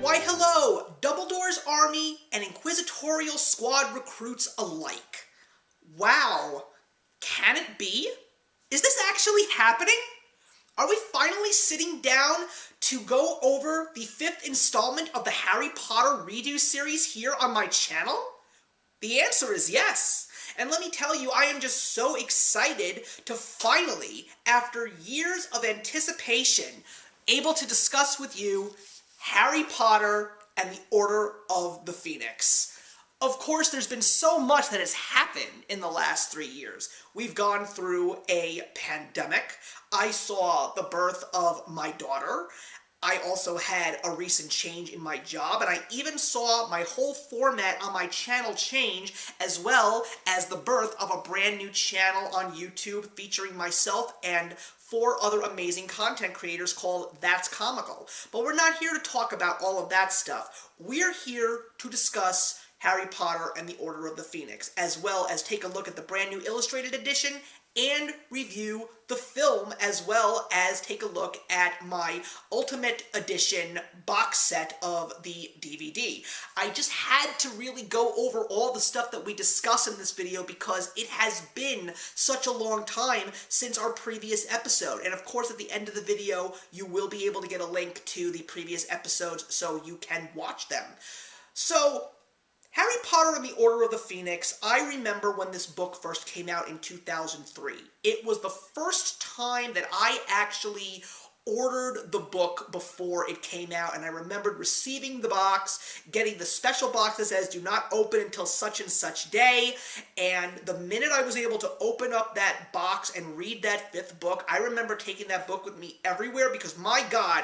Why hello, Dumbledore's army and inquisitorial squad recruits alike. Wow, can it be? Is this actually happening? Are we finally sitting down to go over the 5th installment of the Harry Potter redo series here on my channel? The answer is yes. And let me tell you, I am just so excited to finally, after years of anticipation, able to discuss with you Harry Potter and the Order of the Phoenix. Of course, there's been so much that has happened in the last 3 years. We've gone through a pandemic. I saw the birth of my daughter. I also had a recent change in my job, and I even saw my whole format on my channel change, as well as the birth of a brand new channel on YouTube featuring myself and 4 other amazing content creators called That's Comical. But we're not here to talk about all of that stuff. We're here to discuss Harry Potter and the Order of the Phoenix, as well as take a look at the brand new illustrated edition and review the film, as well as take a look at my Ultimate Edition box set of the DVD. I just had to really go over all the stuff that we discuss in this video because it has been such a long time since our previous episode. And of course, at the end of the video, you will be able to get a link to the previous episodes so you can watch them. So, Harry Potter and the Order of the Phoenix, I remember when this book first came out in 2003. It was the first time that I actually ordered the book before it came out, and I remembered receiving the box, getting the special box that says, do not open until such and such day, and the minute I was able to open up that box and read that 5th book, I remember taking that book with me everywhere because, my God,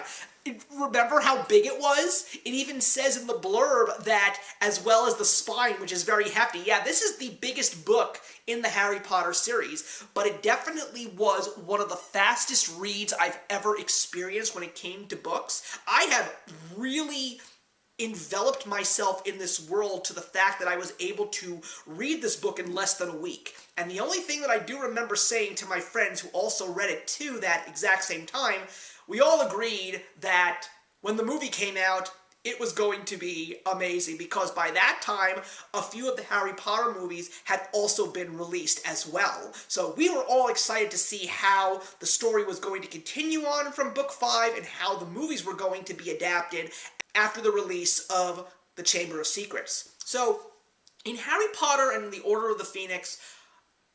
remember how big it was? It even says in the blurb that, as well as the spine, which is very hefty. Yeah, this is the biggest book in the Harry Potter series, but it definitely was one of the fastest reads I've ever experienced when it came to books. I have really enveloped myself in this world to the fact that I was able to read this book in less than a week. And the only thing that I do remember saying to my friends who also read it too that exact same time, we all agreed that when the movie came out, it was going to be amazing because by that time, a few of the Harry Potter movies had also been released as well. So we were all excited to see how the story was going to continue on from Book 5 and how the movies were going to be adapted after the release of The Chamber of Secrets. So, in Harry Potter and the Order of the Phoenix,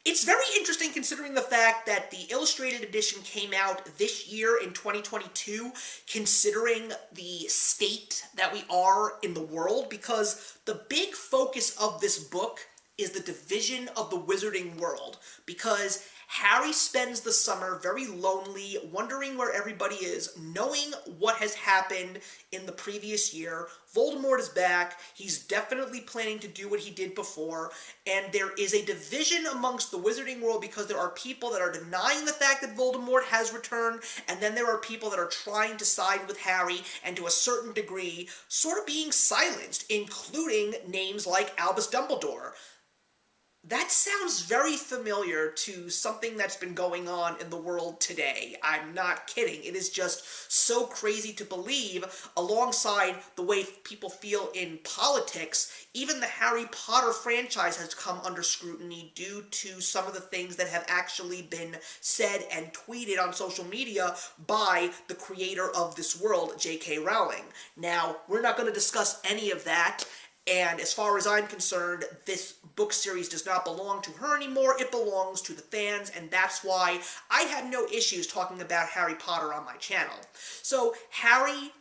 it's very interesting considering the fact that the illustrated edition came out this year in 2022, considering the state that we are in the world, because the big focus of this book is the division of the wizarding world, because Harry spends the summer very lonely, wondering where everybody is, knowing what has happened in the previous year. Voldemort is back. He's definitely planning to do what he did before, and there is a division amongst the wizarding world because there are people that are denying the fact that Voldemort has returned, and then there are people that are trying to side with Harry, and to a certain degree, sort of being silenced, including names like Albus Dumbledore. That sounds very familiar to something that's been going on in the world today. I'm not kidding. It is just so crazy to believe, alongside the way people feel in politics. Even the Harry Potter franchise has come under scrutiny due to some of the things that have actually been said and tweeted on social media by the creator of this world, J.K. Rowling. Now, we're not going to discuss any of that. And as far as I'm concerned, this book series does not belong to her anymore. It belongs to the fans, and that's why I had no issues talking about Harry Potter on my channel. So, Harry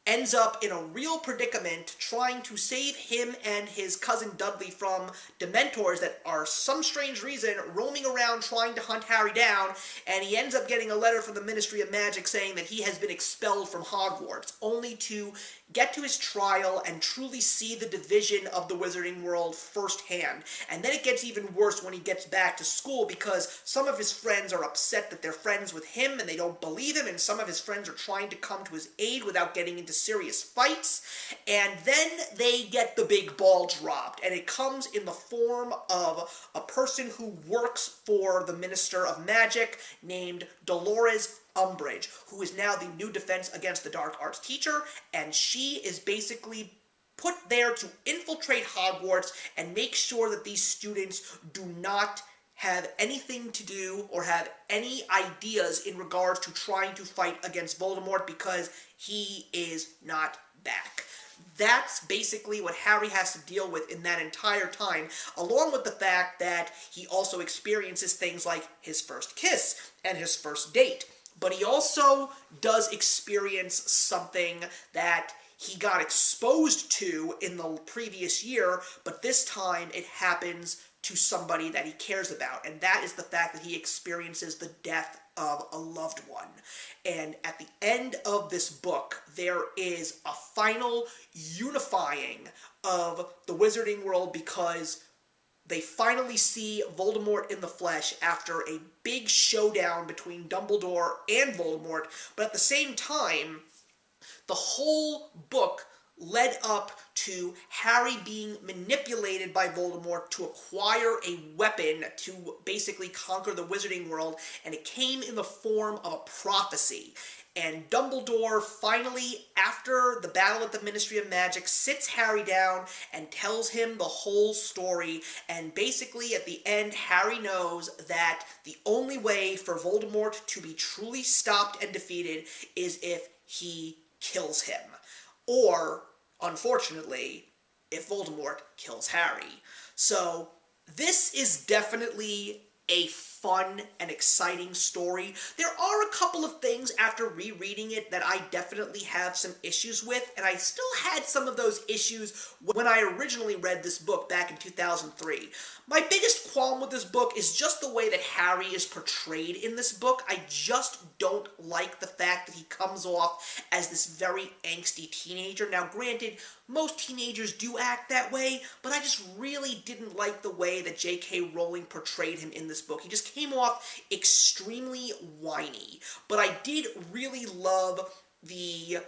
ends up in a real predicament trying to save him and his cousin Dudley from Dementors that are some strange reason roaming around trying to hunt Harry down, and he ends up getting a letter from the Ministry of Magic saying that he has been expelled from Hogwarts, only to get to his trial and truly see the division of the wizarding world firsthand. And then it gets even worse when he gets back to school because some of his friends are upset that they're friends with him and they don't believe him, and some of his friends are trying to come to his aid without getting into serious fights, and then they get the big ball dropped, and it comes in the form of a person who works for the Minister of Magic named Dolores Umbridge, who is now the new Defense Against the Dark Arts teacher, and she is basically put there to infiltrate Hogwarts and make sure that these students do not have anything to do or have any ideas in regards to trying to fight against Voldemort, because he is not back. That's basically what Harry has to deal with in that entire time, along with the fact that he also experiences things like his first kiss and his first date. But he also does experience something that he got exposed to in the previous year, but this time it happens to somebody that he cares about, and that is the fact that he experiences the death of a loved one. And at the end of this book, there is a final unifying of the Wizarding world, because they finally see Voldemort in the flesh after a big showdown between Dumbledore and Voldemort, but at the same time, the whole book led up to Harry being manipulated by Voldemort to acquire a weapon to basically conquer the Wizarding world, and it came in the form of a prophecy. And Dumbledore finally, after the battle at the Ministry of Magic, sits Harry down and tells him the whole story, and basically at the end, Harry knows that the only way for Voldemort to be truly stopped and defeated is if he kills him. Or, unfortunately, if Voldemort kills Harry. So, this is definitely a fun and exciting story. There are a couple of things after rereading it that I definitely have some issues with, and I still had some of those issues when I originally read this book back in 2003. My biggest qualm with this book is just the way that Harry is portrayed in this book. I just don't like the fact that he comes off as this very angsty teenager. Now, granted, most teenagers do act that way, but I just really didn't like the way that J.K. Rowling portrayed him in this book. He just came off extremely whiny, but I did really love the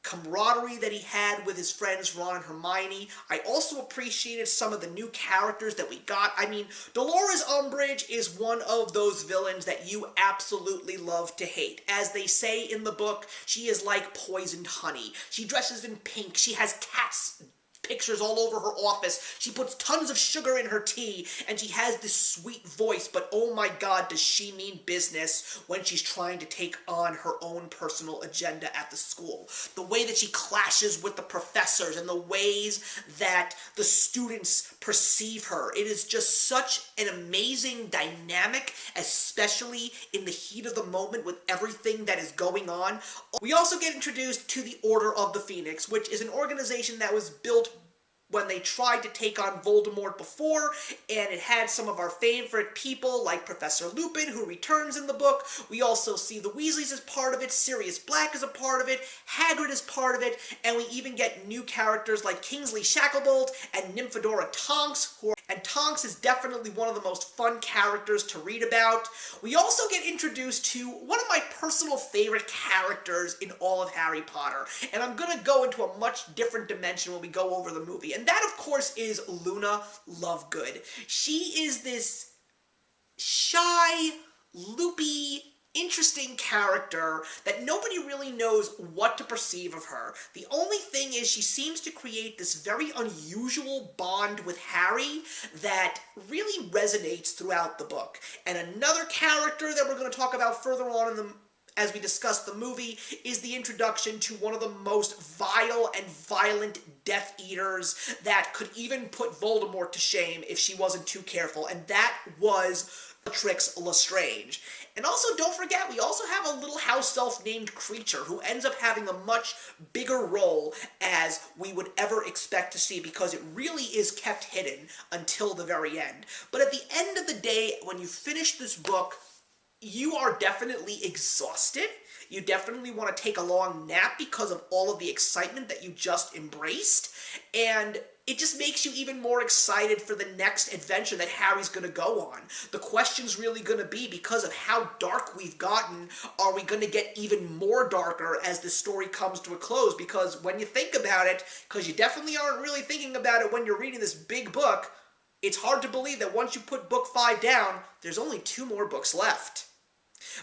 camaraderie that he had with his friends Ron and Hermione. I also appreciated some of the new characters that we got. I mean, Dolores Umbridge is one of those villains that you absolutely love to hate. As they say in the book, she is like poisoned honey. She dresses in pink. She has cats pictures all over her office. She puts tons of sugar in her tea, and she has this sweet voice, but oh my god, does she mean business when she's trying to take on her own personal agenda at the school. The way that she clashes with the professors and the ways that the students perceive her. It is just such an amazing dynamic, especially in the heat of the moment with everything that is going on. We also get introduced to the Order of the Phoenix, which is an organization that was built when they tried to take on Voldemort before, and it had some of our favorite people like Professor Lupin, who returns in the book. We also see the Weasleys as part of it, Sirius Black is a part of it, Hagrid is part of it, and we even get new characters like Kingsley Shacklebolt and Nymphadora Tonks, and Tonks is definitely one of the most fun characters to read about. We also get introduced to one of my personal favorite characters in all of Harry Potter, and I'm gonna go into a much different dimension when we go over the movie, and that, of course, is Luna Lovegood. She is this shy, loopy, interesting character that nobody really knows what to perceive of her. The only thing is she seems to create this very unusual bond with Harry that really resonates throughout the book. And another character that we're going to talk about further on as we discuss the movie is the introduction to one of the most vile and violent Death Eaters that could even put Voldemort to shame if she wasn't too careful, and that was Bellatrix Lestrange. And also, don't forget, we also have a little house elf named Creature who ends up having a much bigger role as we would ever expect to see, because it really is kept hidden until the very end. But at the end of the day, when you finish this book, you are definitely exhausted. You definitely want to take a long nap because of all of the excitement that you just embraced. And it just makes you even more excited for the next adventure that Harry's going to go on. The question's really going to be, because of how dark we've gotten, are we going to get even more darker as the story comes to a close? Because when you think about it, because you definitely aren't really thinking about it when you're reading this big book, it's hard to believe that once you put book 5 down, there's only 2 more books left.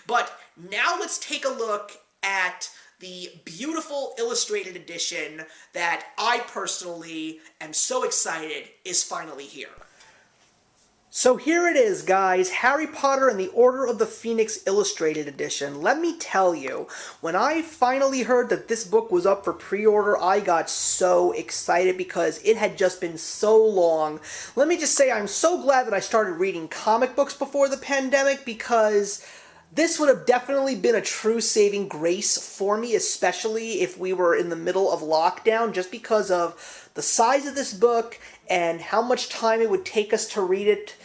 But now let's take a look at the beautiful illustrated edition that I personally am so excited is finally here. So here it is, guys, Harry Potter and the Order of the Phoenix Illustrated Edition. Let me tell you, when I finally heard that this book was up for pre-order, I got so excited because it had just been so long. Let me just say I'm so glad that I started reading comic books before the pandemic, because this would have definitely been a true saving grace for me, especially if we were in the middle of lockdown, just because of the size of this book and how much time it would take us to read it,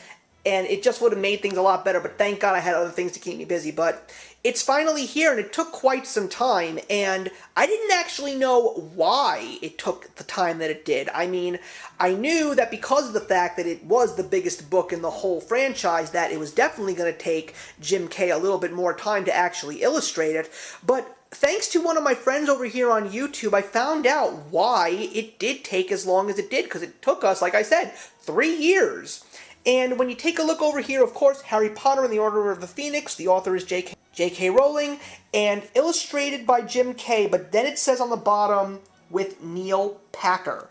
and it just would have made things a lot better. But thank God I had other things to keep me busy. But it's finally here, and it took quite some time, and I didn't actually know why it took the time that it did. I mean, I knew that because of the fact that it was the biggest book in the whole franchise, that it was definitely going to take Jim Kay a little bit more time to actually illustrate it, but thanks to one of my friends over here on YouTube, I found out why it did take as long as it did, because it took us, like I said, 3 years. And when you take a look over here, of course, Harry Potter and the Order of the Phoenix, the author is J.K. Rowling, and illustrated by Jim Kay, but then it says on the bottom, with Neil Packer.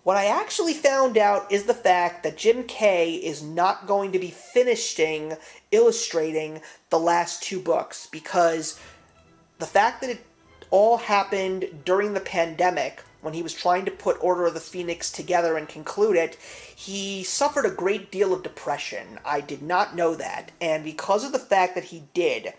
What I actually found out is the fact that Jim Kay is not going to be finishing illustrating the last 2 books, because the fact that it all happened during the pandemic, when he was trying to put Order of the Phoenix together and conclude it, he suffered a great deal of depression. I did not know that, and because of the fact that he did,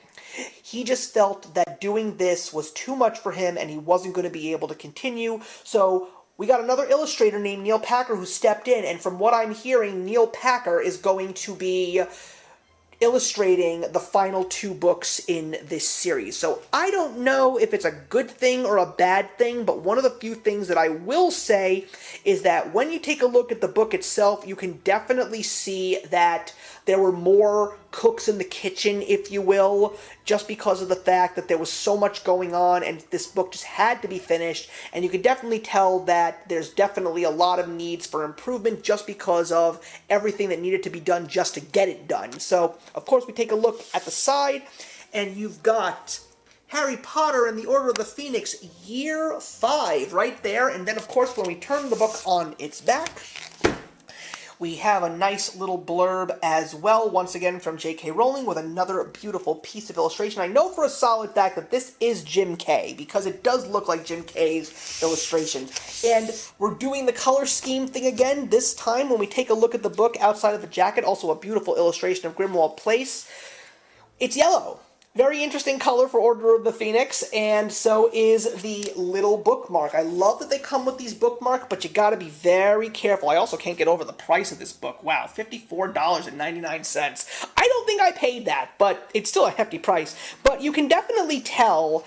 he just felt that doing this was too much for him and he wasn't going to be able to continue. So we got another illustrator named Neil Packer who stepped in, and from what I'm hearing, Neil Packer is going to be illustrating the final 2 books in this series. So I don't know if it's a good thing or a bad thing, but one of the few things that I will say is that when you take a look at the book itself, you can definitely see that there were more cooks in the kitchen, if you will, just because of the fact that there was so much going on and this book just had to be finished. And you can definitely tell that there's definitely a lot of needs for improvement just because of everything that needed to be done just to get it done. So, of course, we take a look at the side, and you've got Harry Potter and the Order of the Phoenix, Year 5, right there. And then, of course, when we turn the book on its back, we have a nice little blurb as well, once again from J.K. Rowling, with another beautiful piece of illustration. I know for a solid fact that this is Jim Kay, because it does look like Jim Kay's illustrations. And we're doing the color scheme thing again, this time when we take a look at the book outside of the jacket. Also a beautiful illustration of Grimmauld Place. It's yellow. Very interesting color for Order of the Phoenix, and so is the little bookmark. I love that they come with these bookmarks, but you gotta be very careful. I also can't get over the price of this book. Wow, $54.99. I don't think I paid that, but it's still a hefty price. But you can definitely tell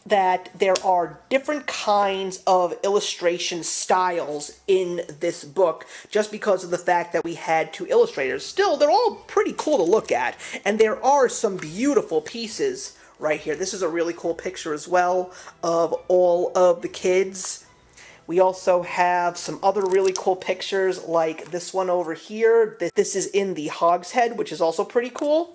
that there are different kinds of illustration styles in this book just because of the fact that we had 2 illustrators. Still, they're all pretty cool to look at, and there are some beautiful pieces right here. This is a really cool picture as well of all of the kids. We also have some other really cool pictures like this one over here. This is in the Hogshead, which is also pretty cool.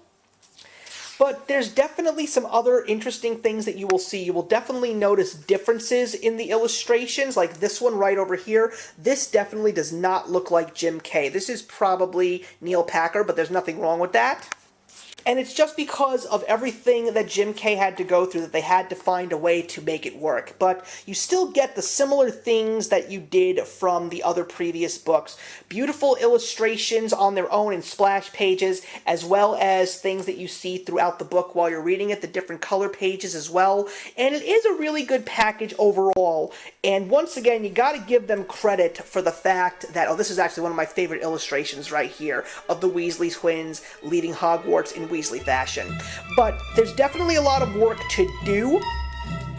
But there's definitely some other interesting things that you will see. You will definitely notice differences in the illustrations, like this one right over here. This definitely does not look like Jim Kay. This is probably Neil Packer, but there's nothing wrong with that. And it's just because of everything that Jim Kay had to go through that they had to find a way to make it work. But you still get the similar things that you did from the other previous books. Beautiful illustrations on their own in splash pages, as well as things that you see throughout the book while you're reading it, the different color pages as well. And it is a really good package overall. And once again, you gotta give them credit for the fact that, oh, this is actually one of my favorite illustrations right here, of the Weasley twins leaving Hogwarts in Weasley fashion. But there's definitely a lot of work to do,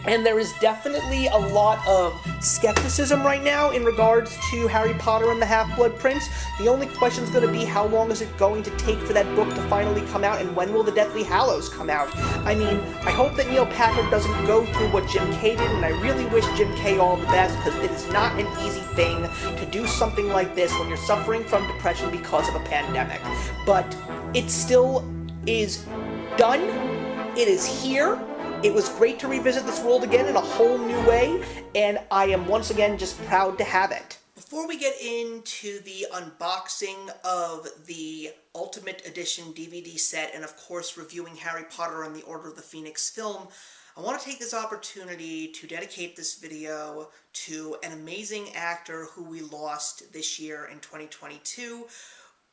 and there is definitely a lot of skepticism right now in regards to Harry Potter and the Half-Blood Prince. The only question is going to be, how long is it going to take for that book to finally come out, and when will the Deathly Hallows come out? I mean, I hope that Neil Packer doesn't go through what Jim Kay did, and I really wish Jim Kay all the best, because it is not an easy thing to do something like this when you're suffering from depression because of a pandemic. But it still is done, It is here. It was great to revisit this world again in a whole new way, and I am once again just proud to have it. Before we get into the unboxing of the Ultimate Edition DVD set, and of course reviewing Harry Potter and the Order of the Phoenix film, I want to take this opportunity to dedicate this video to an amazing actor who we lost this year in 2022.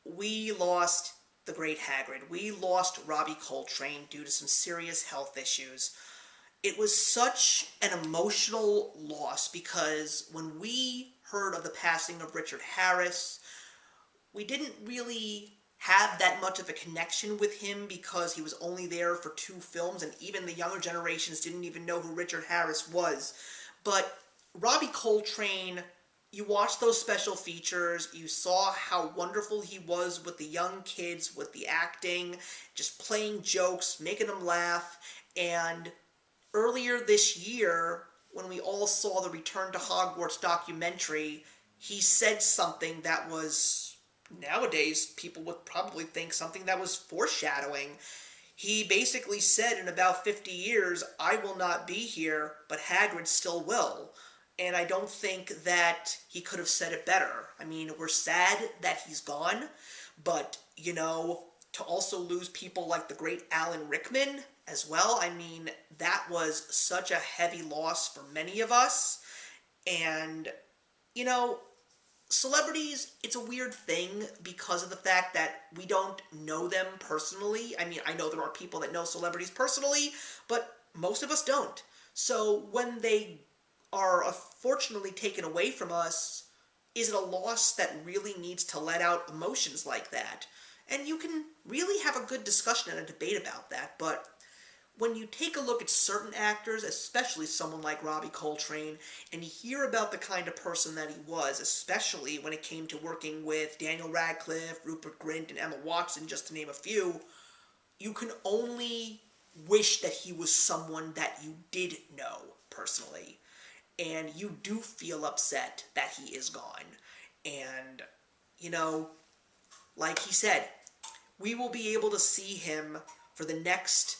We lost the great Hagrid. We lost Robbie Coltrane due to some serious health issues. It was such an emotional loss because when we heard of the passing of Richard Harris, we didn't really have that much of a connection with him because he was only there for 2 films, and even the younger generations didn't even know who Richard Harris was. But Robbie Coltrane, you watched those special features, you saw how wonderful he was with the young kids, with the acting, just playing jokes, making them laugh, and earlier this year, when we all saw the Return to Hogwarts documentary, he said something that was, nowadays, people would probably think something that was foreshadowing. He basically said, in about 50 years, I will not be here, but Hagrid still will. And I don't think that he could have said it better. I mean, we're sad that he's gone, but, you know, to also lose people like the great Alan Rickman as well, I mean, that was such a heavy loss for many of us. And, you know, celebrities, it's a weird thing because of the fact that we don't know them personally. I mean, I know there are people that know celebrities personally, but most of us don't. So when they are unfortunately taken away from us, is it a loss that really needs to let out emotions like that? And you can really have a good discussion and a debate about that, but when you take a look at certain actors, especially someone like Robbie Coltrane, and you hear about the kind of person that he was, especially when it came to working with Daniel Radcliffe, Rupert Grint, and Emma Watson, just to name a few, you can only wish that he was someone that you did know personally. And you do feel upset that he is gone. And, you know, like he said, we will be able to see him for the next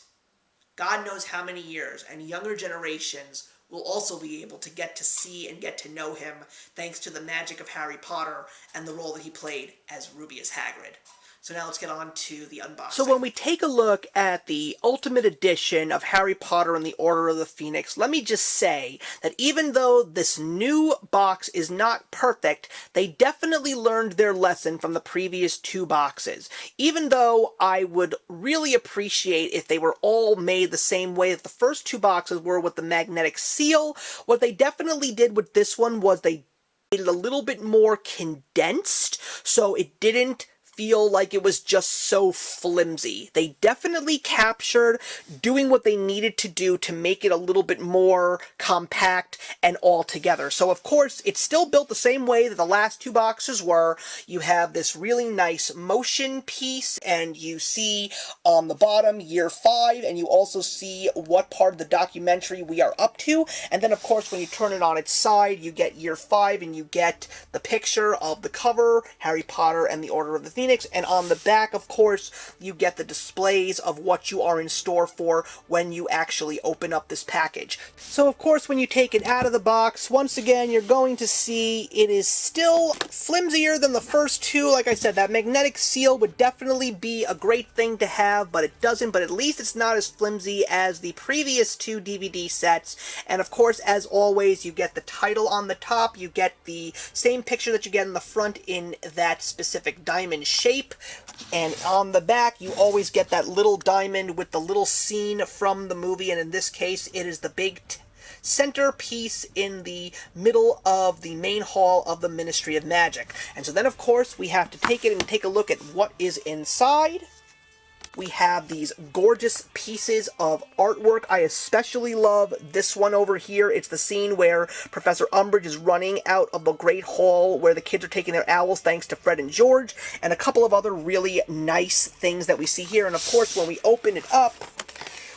God knows how many years, and younger generations will also be able to get to see and get to know him thanks to the magic of Harry Potter and the role that he played as Rubeus Hagrid. So now let's get on to the unboxing. So when we take a look at the Ultimate Edition of Harry Potter and the Order of the Phoenix, let me just say that even though this new box is not perfect, they definitely learned their lesson from the previous 2 boxes. Even though I would really appreciate if they were all made the same way that the first 2 boxes were with the magnetic seal, what they definitely did with this one was they made it a little bit more condensed, so it didn't feel like it was just so flimsy. They definitely captured doing what they needed to do to make it a little bit more compact and all together. So of course, it's still built the same way that the last 2 boxes were. You have this really nice motion piece, and you see on the bottom year 5, and you also see what part of the documentary we are up to. And then of course, when you turn it on its side, you get year 5, and you get the picture of the cover, Harry Potter and the Order of the Phoenix. And on the back, of course, you get the displays of what you are in store for when you actually open up this package. So, of course, when you take it out of the box, once again, you're going to see it is still flimsier than the first 2. Like I said, that magnetic seal would definitely be a great thing to have, but it doesn't. But at least it's not as flimsy as the previous 2 DVD sets. And, of course, as always, you get the title on the top. You get the same picture that you get in the front in that specific diamond shape, and on the back you always get that little diamond with the little scene from the movie, and in this case it is the big centerpiece in the middle of the main hall of the Ministry of Magic. And so then of course we have to take it and take a look at what is inside. We have these gorgeous pieces of artwork. I especially love this one over here. It's the scene where Professor Umbridge is running out of the Great Hall where the kids are taking their owls thanks to Fred and George, and a couple of other really nice things that we see here. And of course, when we open it up,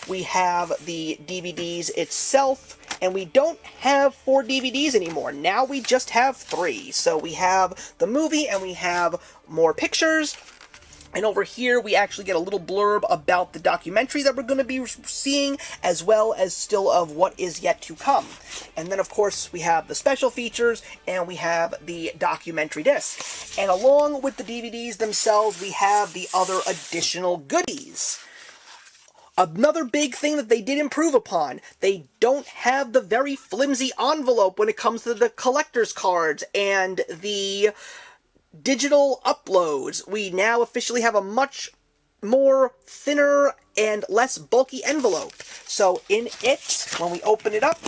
we have the DVDs itself, and we don't have 4 DVDs anymore. Now we just have 3. So we have the movie, and we have more pictures, And over here, we actually get a little blurb about the documentary that we're going to be seeing, as well as still of what is yet to come. And then, of course, we have the special features, and we have the documentary disc. And along with the DVDs themselves, we have the other additional goodies. Another big thing that they did improve upon, they don't have the very flimsy envelope when it comes to the collector's cards and the digital uploads. We now officially have a much more thinner and less bulky envelope. So in it, when we open it up,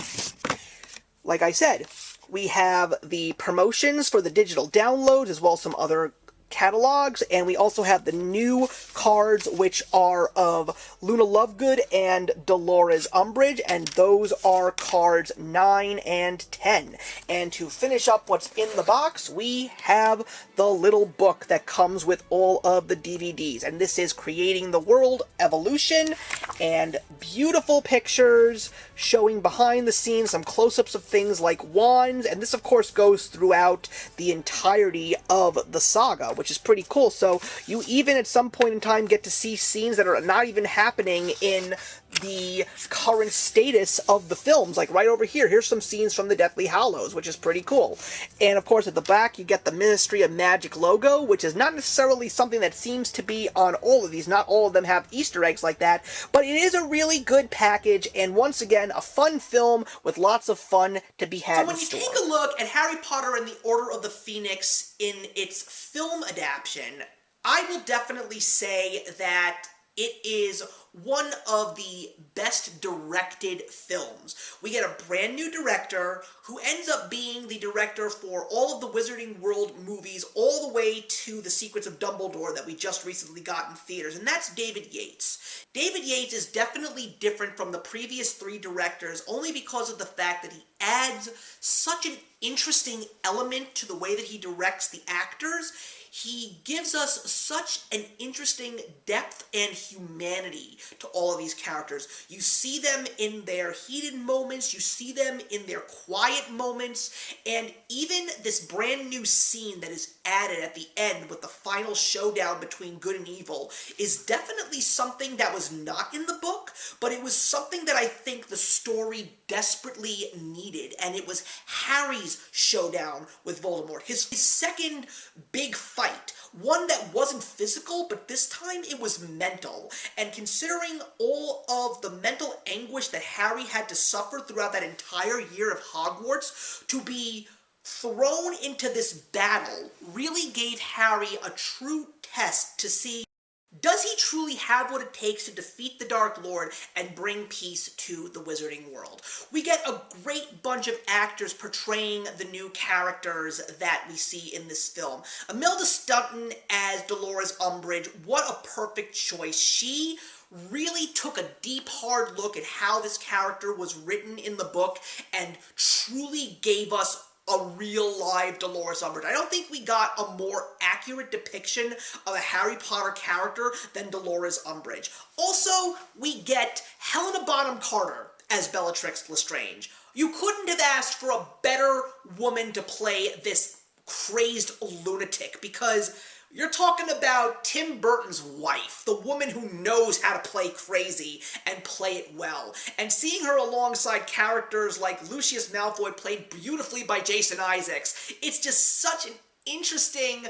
like I said, we have the promotions for the digital downloads, as well as some other catalogs, and we also have the new cards, which are of Luna Lovegood and Dolores Umbridge, and those are cards 9 and 10. And to finish up what's in the box, we have the little book that comes with all of the DVDs, and this is Creating the World Evolution, and beautiful pictures showing behind the scenes some close-ups of things like wands, and this of course goes throughout the entirety of the saga, which is pretty cool. So you even at some point in time get to see scenes that are not even happening in the current status of the films. Like right over here, here's some scenes from the Deathly Hallows, which is pretty cool. And of course at the back you get the Ministry of Magic logo, which is not necessarily something that seems to be on all of these. Not all of them have Easter eggs like that, but it is a really good package, and once again, a fun film with lots of fun to be had. So when you take a look at Harry Potter and the Order of the Phoenix in its film adaptation, I will definitely say that it is one of the best directed films. We get a brand new director who ends up being the director for all of the Wizarding World movies, all the way to The Secrets of Dumbledore that we just recently got in theaters, and that's David Yates. David Yates is definitely different from the previous three directors, only because of the fact that he adds such an interesting element to the way that he directs the actors. He gives us such an interesting depth and humanity to all of these characters. You see them in their heated moments, you see them in their quiet moments, and even this brand new scene that is added at the end with the final showdown between good and evil is definitely something that was not in the book, but it was something that I think the story desperately needed, and it was Harry's showdown with Voldemort. His second big fight, one that wasn't physical, but this time it was mental. And considering all of the mental anguish that Harry had to suffer throughout that entire year of Hogwarts, to be thrown into this battle really gave Harry a true test to see, does he truly have what it takes to defeat the Dark Lord and bring peace to the Wizarding World? We get a great bunch of actors portraying the new characters that we see in this film. Imelda Staunton as Dolores Umbridge, what a perfect choice. She really took a deep, hard look at how this character was written in the book and truly gave us a real live Dolores Umbridge. I don't think we got a more accurate depiction of a Harry Potter character than Dolores Umbridge. Also, we get Helena Bonham Carter as Bellatrix Lestrange. You couldn't have asked for a better woman to play this crazed lunatic, because you're talking about Tim Burton's wife, the woman who knows how to play crazy and play it well. And seeing her alongside characters like Lucius Malfoy, played beautifully by Jason Isaacs, it's just such an interesting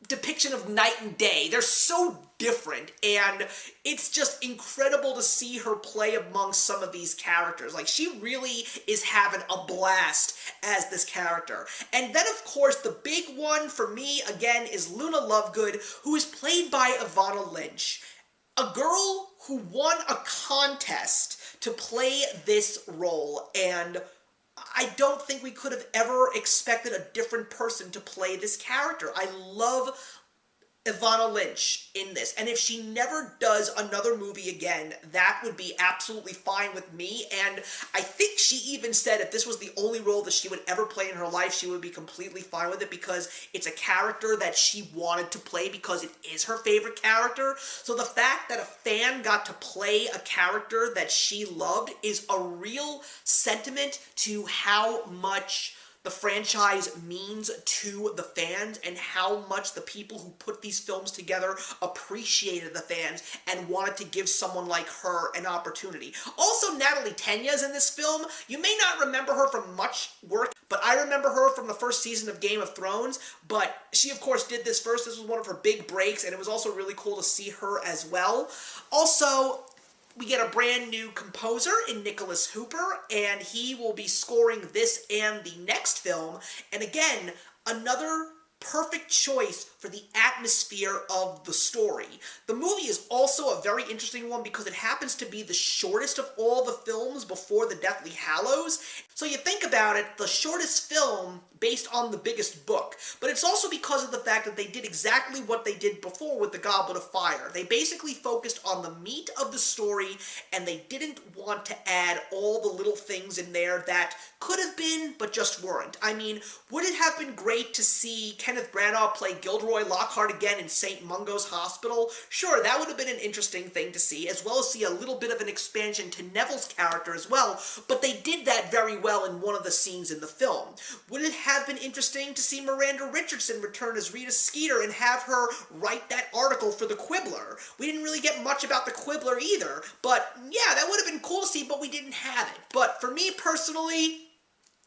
depiction of night and day. They're so different, and it's just incredible to see her play amongst some of these characters. Like, she really is having a blast as this character. And then, of course, the big one for me, again, is Luna Lovegood, who is played by Ivana Lynch. A girl who won a contest to play this role, and I don't think we could have ever expected a different person to play this character. I love Ivana Lynch in this, and if she never does another movie again, that would be absolutely fine with me. And I think she even said if this was the only role that she would ever play in her life, she would be completely fine with it, because it's a character that she wanted to play because it is her favorite character. So the fact that a fan got to play a character that she loved is a real sentiment to how much the franchise means to the fans and how much the people who put these films together appreciated the fans and wanted to give someone like her an opportunity. Also, Natalie Tenya's in this film. You may not remember her from much work, but I remember her from the first season of Game of Thrones, but she of course did this first. This was one of her big breaks, and it was also really cool to see her as well. Also, we get a brand new composer in Nicholas Hooper, and he will be scoring this and the next film. And again, another perfect choice for the atmosphere of the story. The movie is also a very interesting one because it happens to be the shortest of all the films before the Deathly Hallows. So you think about it, the shortest film based on the biggest book. But it's also because of the fact that they did exactly what they did before with the Goblet of Fire. They basically focused on the meat of the story, and they didn't want to add all the little things in there that could have been, but just weren't. I mean, would it have been great to see Kenneth Branagh play Gilderoy Lockhart again in St. Mungo's Hospital? Sure, that would have been an interesting thing to see, as well as see a little bit of an expansion to Neville's character as well, but they did that very well in one of the scenes in the film. Would it have been interesting to see Miranda Richardson return as Rita Skeeter and have her write that article for the Quibbler? We didn't really get much about the Quibbler either, but yeah, that would have been cool to see, but we didn't have it. But for me personally,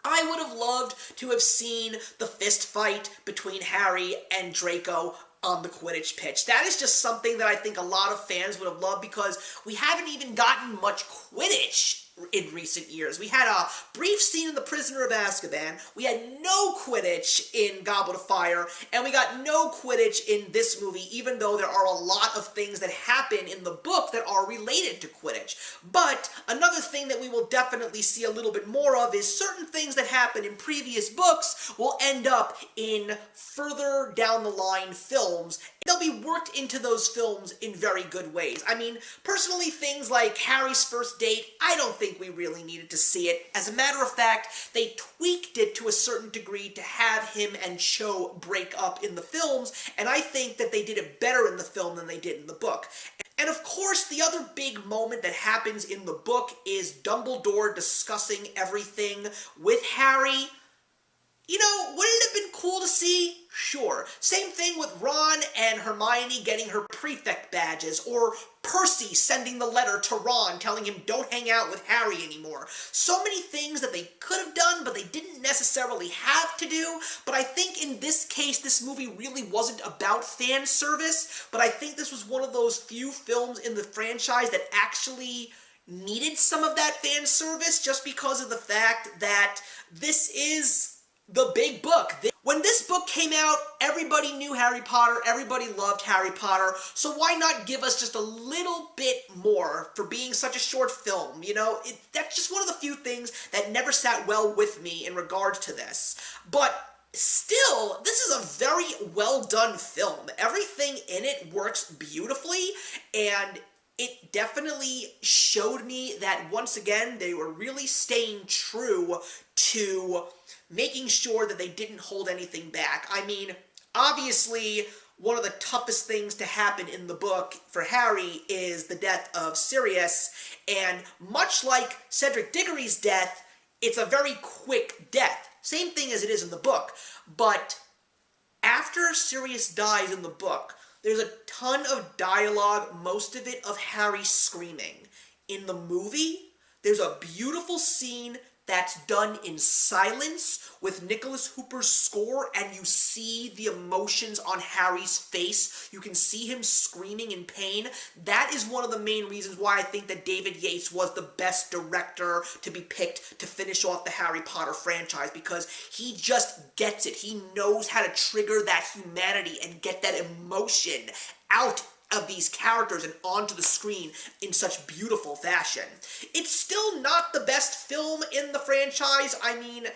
I would have loved to have seen the fist fight between Harry and Draco on the Quidditch pitch. That is just something that I think a lot of fans would have loved because we haven't even gotten much Quidditch in recent years. We had a brief scene in The Prisoner of Azkaban, we had no Quidditch in Goblet of Fire, and we got no Quidditch in this movie, even though there are a lot of things that happen in the book that are related to Quidditch. But another thing that we will definitely see a little bit more of is certain things that happen in previous books will end up in further down the line films. They'll be worked into those films in very good ways. I mean, personally, things like Harry's first date, I don't think we really needed to see it. As a matter of fact, they tweaked it to a certain degree to have him and Cho break up in the films, and I think that they did it better in the film than they did in the book. And of course, the other big moment that happens in the book is Dumbledore discussing everything with Harry. You know, would it have been cool to see? Sure. Same thing with Ron and Hermione getting her prefect badges, or Percy sending the letter to Ron telling him don't hang out with Harry anymore. So many things that they could have done, but they didn't necessarily have to do. But I think in this case, this movie really wasn't about fan service, but I think this was one of those few films in the franchise that actually needed some of that fan service just because of the fact that this is the big book. When this book came out, everybody knew Harry Potter, everybody loved Harry Potter, so why not give us just a little bit more for being such a short film, you know? That's just one of the few things that never sat well with me in regards to this. But still, this is a very well done film. Everything in it works beautifully, and it definitely showed me that, once again, they were really staying true to making sure that they didn't hold anything back. I mean, obviously, one of the toughest things to happen in the book for Harry is the death of Sirius, and much like Cedric Diggory's death, it's a very quick death. Same thing as it is in the book, but after Sirius dies in the book, there's a ton of dialogue, most of it of Harry screaming. In the movie, there's a beautiful scene that's done in silence with Nicholas Hooper's score, and you see the emotions on Harry's face. You can see him screaming in pain. That is one of the main reasons why I think that David Yates was the best director to be picked to finish off the Harry Potter franchise, because he just gets it. He knows how to trigger that humanity and get that emotion out of these characters and onto the screen in such beautiful fashion. It's still not the best film in the franchise. I mean,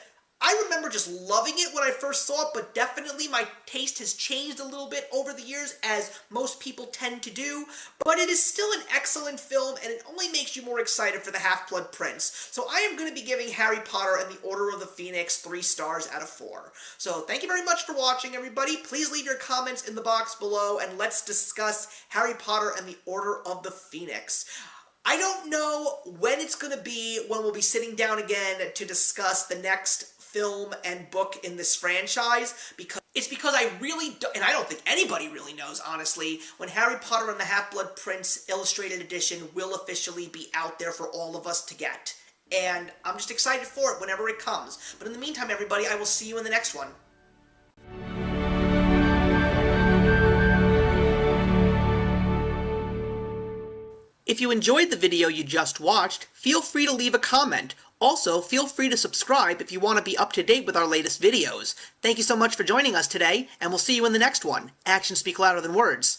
I remember just loving it when I first saw it, but definitely my taste has changed a little bit over the years, as most people tend to do. But it is still an excellent film, and it only makes you more excited for the Half-Blood Prince. So I am going to be giving Harry Potter and the Order of the Phoenix 3 stars out of 4. So thank you very much for watching, everybody. Please leave your comments in the box below, and let's discuss Harry Potter and the Order of the Phoenix. I don't know when it's going to be, when we'll be sitting down again to discuss the next film and book in this franchise, because I really don't, and I don't think anybody really knows, honestly, when Harry Potter and the Half-Blood Prince Illustrated Edition will officially be out there for all of us to get. And I'm just excited for it whenever it comes. But in the meantime, everybody, I will see you in the next one. If you enjoyed the video you just watched, feel free to leave a comment. Also, feel free to subscribe if you want to be up to date with our latest videos. Thank you so much for joining us today, and we'll see you in the next one. Actions speak louder than words.